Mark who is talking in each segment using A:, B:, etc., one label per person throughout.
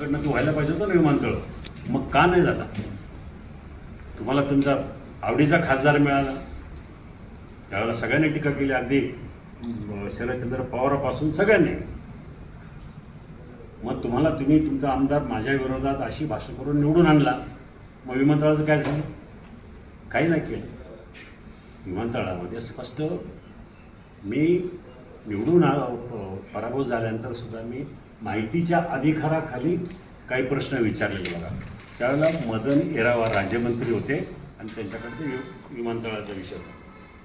A: तुमच्याकडनं तो व्हायला पाहिजे होतं ना विमानतळ, मग का नाही झाला? तुम्हाला तुमचा आवडीचा खासदार मिळाला, त्यावेळेला सगळ्यांनी टीका केली, अगदी शरदचंद्र पवारापासून सगळ्यांनी. मग तुम्ही तुमचा आमदार माझ्या विरोधात अशी भाषा करून निवडून आणला, मग विमानतळाचं काय झालं? काही नाही केलं. विमानतळामध्ये स्पष्ट मी निवडून पराभव झाल्यानंतर सुद्धा मी माहितीच्या अधिकाराखाली काही प्रश्न विचारलेले बघा. त्यावेळेला मदन येरावार राज्यमंत्री होते आणि त्यांच्याकडे विमानतळाचा विषय होता.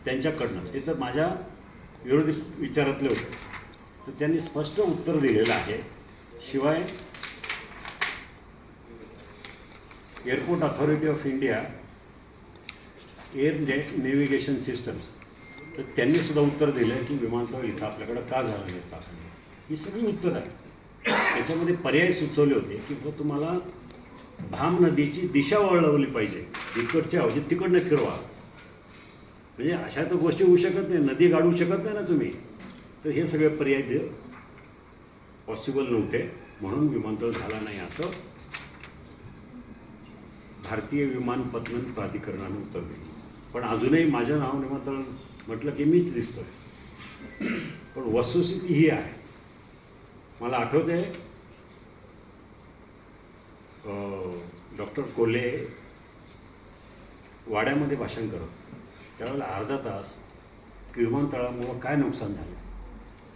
A: त्यांच्याकडनं ते तर माझ्या विरोधी विचारातले होते, तर त्यांनी स्पष्ट उत्तर दिलेलं आहे. शिवाय airport authority of India air navigation systems, तर त्यांनी सुद्धा उत्तर दिलं की विमानतळ इथं आपल्याकडं का झालं नाही चाललं. ही सगळी उत्तर आहे. त्याच्यामध्ये पर्याय सुचवले होते की तुम्हाला भाम नदीची दिशा वळवली पाहिजे, इकडच्या ऐवजी तिकडनं फिरवा. म्हणजे अशा तर गोष्टी होऊ शकत नाही, नदी गाडू शकत नाही ना तुम्ही. तर हे सगळे पर्याय पॉसिबल नव्हते, म्हणून विमानतळ झाला नाही असं भारतीय विमानपत्तन प्राधिकरणाने उत्तर दिलं. पण अजूनही माझ्या नावाने विमानतळ म्हटलं की मीच दिसतोय. पण वस्तुस्थिती ही आहे. मला आठवत आहे डॉक्टर कोल्हे वाड्यामध्ये भाषण करत, त्यावेळेला अर्धा तास विमानतळामुळं काय नुकसान झालं,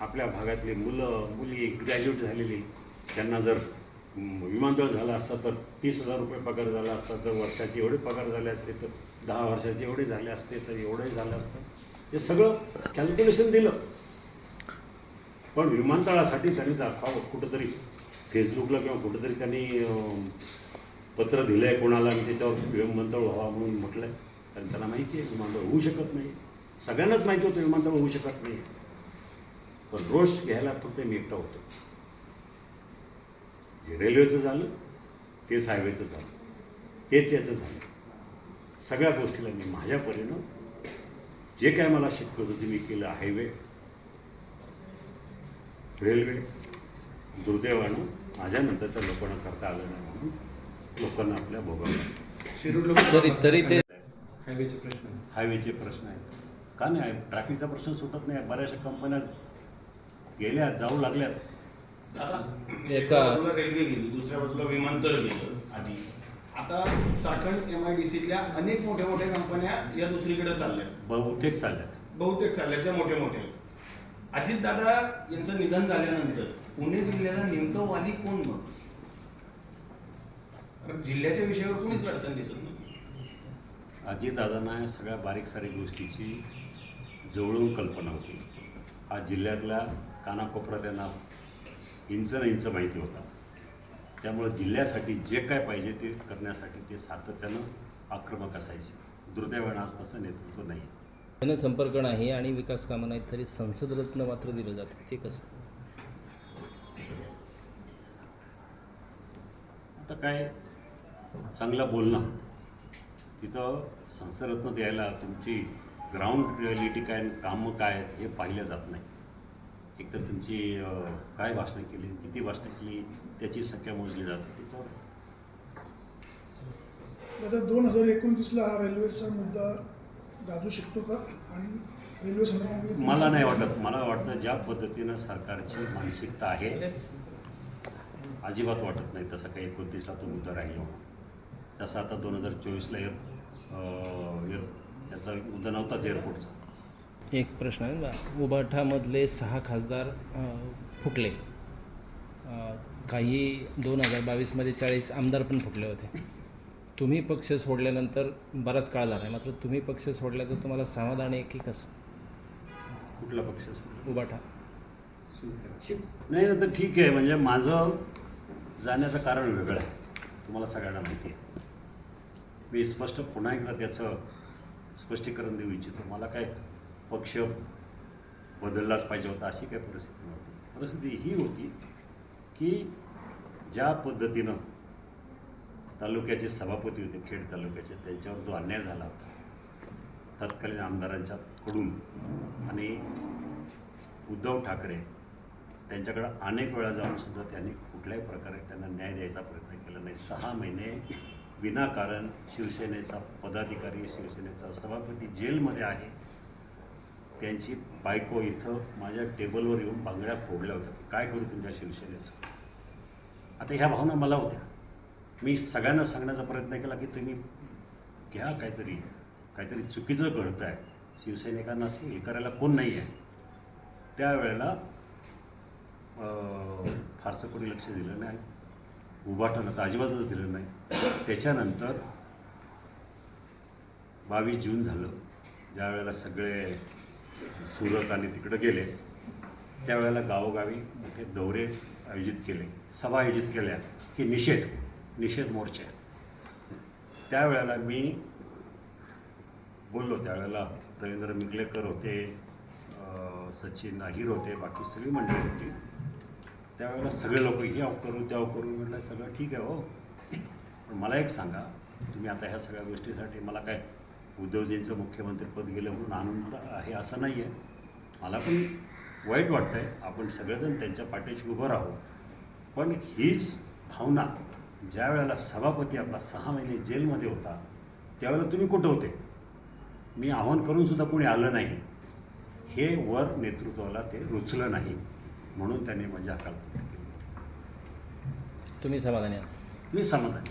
A: आपल्या भागातली मुलं मुली ग्रॅज्युएट झालेली, त्यांना जर विमानतळ झालं असता तर 30,000 रुपये पगार झाला असता, तर वर्षाचे एवढे पगार झाले असते, तर 10 वर्षाचे एवढे झाले असते, तर एवढंही झालं असतं. हे सगळं कॅल्क्युलेशन दिलं. पण विमानतळासाठी त्यांनी दाखवावं, कुठंतरी फेसबुकला किंवा कुठंतरी त्यांनी पत्र दिलं आहे कोणाला आणि त्याच्यावर विमानतळ व्हावा म्हणून म्हटलं आहे. कारण त्यांना माहिती आहे विमानतळ होऊ शकत नाही. सगळ्यांनाच माहिती होतं विमानतळ होऊ शकत नाही. पण रोष घ्यायला फक्त मी एकटा होतो. जे रेल्वेचं झालं तेच हायवेचं झालं, तेच याचं झालं. सगळ्या गोष्टीला मी माझ्या परीनं जे काय मला शक्य होतं ते मी केलं. हायवे, रेल्वे, दुर्दैवानं माझ्यानंतरच्या लोकांना करता आलं नाही म्हणून लोकांना आपल्या भोगावं.
B: तरी ते
A: हायवेचे प्रश्न आहेत. का नाही? ट्रॅफिकचा प्रश्न सुटत नाही. बऱ्याचशा कंपन्या गेल्या, जाऊ लागल्यात.
C: एका बाजूला रेल्वे गेली, दुसऱ्या बाजूला विमानतळ गेलं आधी. आता चाकण MIDCतल्या अनेक मोठ्या मोठ्या कंपन्या या दुसरीकडे चालल्यात,
A: बहुतेक चालल्यात
C: ज्या मोठ्या मोठ्या. अजितदादा यांचं निधन झाल्यानंतर पुणे जिल्ह्याला नेमकं वाली कोण? मग जिल्ह्याच्या विषयावर कोणीच अडचण दिसत नाही.
A: अजितदादांना या सगळ्या बारीक सारीक गोष्टीची जवळून कल्पना होती. आज जिल्ह्यातल्या कानाकोपऱ्यात त्यांना इंच न इंच माहिती होता. त्यामुळे जिल्ह्यासाठी जे काय पाहिजे ते करण्यासाठी ते सातत्यानं आक्रमक असायचे. दुर्दैवानं आज तसं नेतृत्व नाही.
B: जनसंपर्क नाही आणि विकास कामं नाहीत, तरी संसद रत्न मात्र दिलं जातं. ते कसं?
A: आता काय चांगलं बोलणं, तिथं संसदरत्न द्यायला तुमची ग्राउंड रिॲलिटी काय, कामं काय हे पाहिलं जात नाही. एकतर तुमची काय भाषणं केली, किती भाषणं केली, त्याची संख्या मोजली जाते त्याच्यावर.
D: आता 2029ला हा रेल्वेचा मुद्दा गाजू शकतो का? आणि रेल्वे संदर्भात
A: मला नाही वाटत. मला वाटतं ज्या पद्धतीनं सरकारची मानसिकता आहे अजिबात वाटत नाही तसं काही 29ला तो मुद्दा राहील म्हणून. तसं आता 2024ला याचा मुद्दा नव्हताच एअरपोर्टचा.
B: एक प्रश्न आहे, उबाठामधले 6 खासदार फुटले, काही 2022मध्ये 40 आमदार पण फुटले होते. तुम्ही पक्ष सोडल्यानंतर बराच काळ झाला आहे, मात्र तुम्ही पक्ष सोडल्याचं तुम्हाला समाधान आहे की कसं?
A: कुठला पक्ष सोडला?
B: उबाठा.
A: नाही ना, तर ठीक आहे. म्हणजे माझं जाण्याचं कारण वेगळं आहे, तुम्हाला सगळ्यांना माहिती आहे. मी स्पष्ट पुन्हा एकदा त्याचं स्पष्टीकरण देऊ इच्छितो. मला काय पक्ष बदललाच पाहिजे होता अशी काही परिस्थिती नव्हती. परिस्थिती ही होती की ज्या पद्धतीनं तालुक्याचे सभापती होते खेड तालुक्याचे, त्यांच्यावर जो अन्याय झाला होता तत्कालीन आमदारांच्याकडून आणि उद्धव ठाकरे त्यांच्याकडं अनेक वेळा जाऊन सुद्धा त्यांनी कुठल्याही प्रकारे त्यांना न्याय द्यायचा प्रयत्न केला नाही. 6 महिने विनाकारण शिवसेनेचा पदाधिकारी, शिवसेनेचा सभापती जेलमध्ये आहे. त्यांची बायको इथं माझ्या टेबलवर येऊन बांगड्या फोडल्या होत्या, काय करू तुमच्या शिवसेनेचं. आता ह्या भावना मला होत्या. मी सगळ्यांना सांगण्याचा प्रयत्न केला की तुम्ही घ्या, काहीतरी चुकीचं घडतं आहे, शिवसैनिकांना हे करायला कोण नाही आहे. त्यावेळेला फारसं कोणी लक्ष दिलं नाही, उभाटानं तर अजिबातच दिलं नाही. त्याच्यानंतर 22 जून झालं, ज्या वेळेला सगळे सुरत आणि तिकडं गेले, त्यावेळेला गावोगावी मोठे दौरे आयोजित केले, सभा आयोजित केल्या की निषेध मोर्चे. त्यावेळेला मी बोललो, त्यावेळेला रवींद्र मिगलेकर होते, सचिन अहिर होते, बाकी सगळी मंडळी होती. त्यावेळेला सगळे लोक हे त्याव करू म्हटलं, सगळं ठीक आहे हो, पण मला एक सांगा, तुम्ही आता ह्या सगळ्या गोष्टीसाठी मला काय उद्धवजींचं मुख्यमंत्रीपद गेलं म्हणून आनंद आहे असं नाही आहे. मला पण वाईट वाटतं आहे, आपण सगळेजण त्यांच्या पाठीशी उभं राहू. पण हीच भावना ज्या वेळेला सभापती आपला 6 महिने जेलमध्ये होता, त्यावेळेला तुम्ही कुठं होते? मी आवाहन करूनसुद्धा कोणी आलं नाही. हे वर नेतृत्वाला ते रुचलं नाही, म्हणून त्यांनी माझी हकालपट्टी केली.
B: तुम्ही समाधानी आहात?
A: मी समाधानी.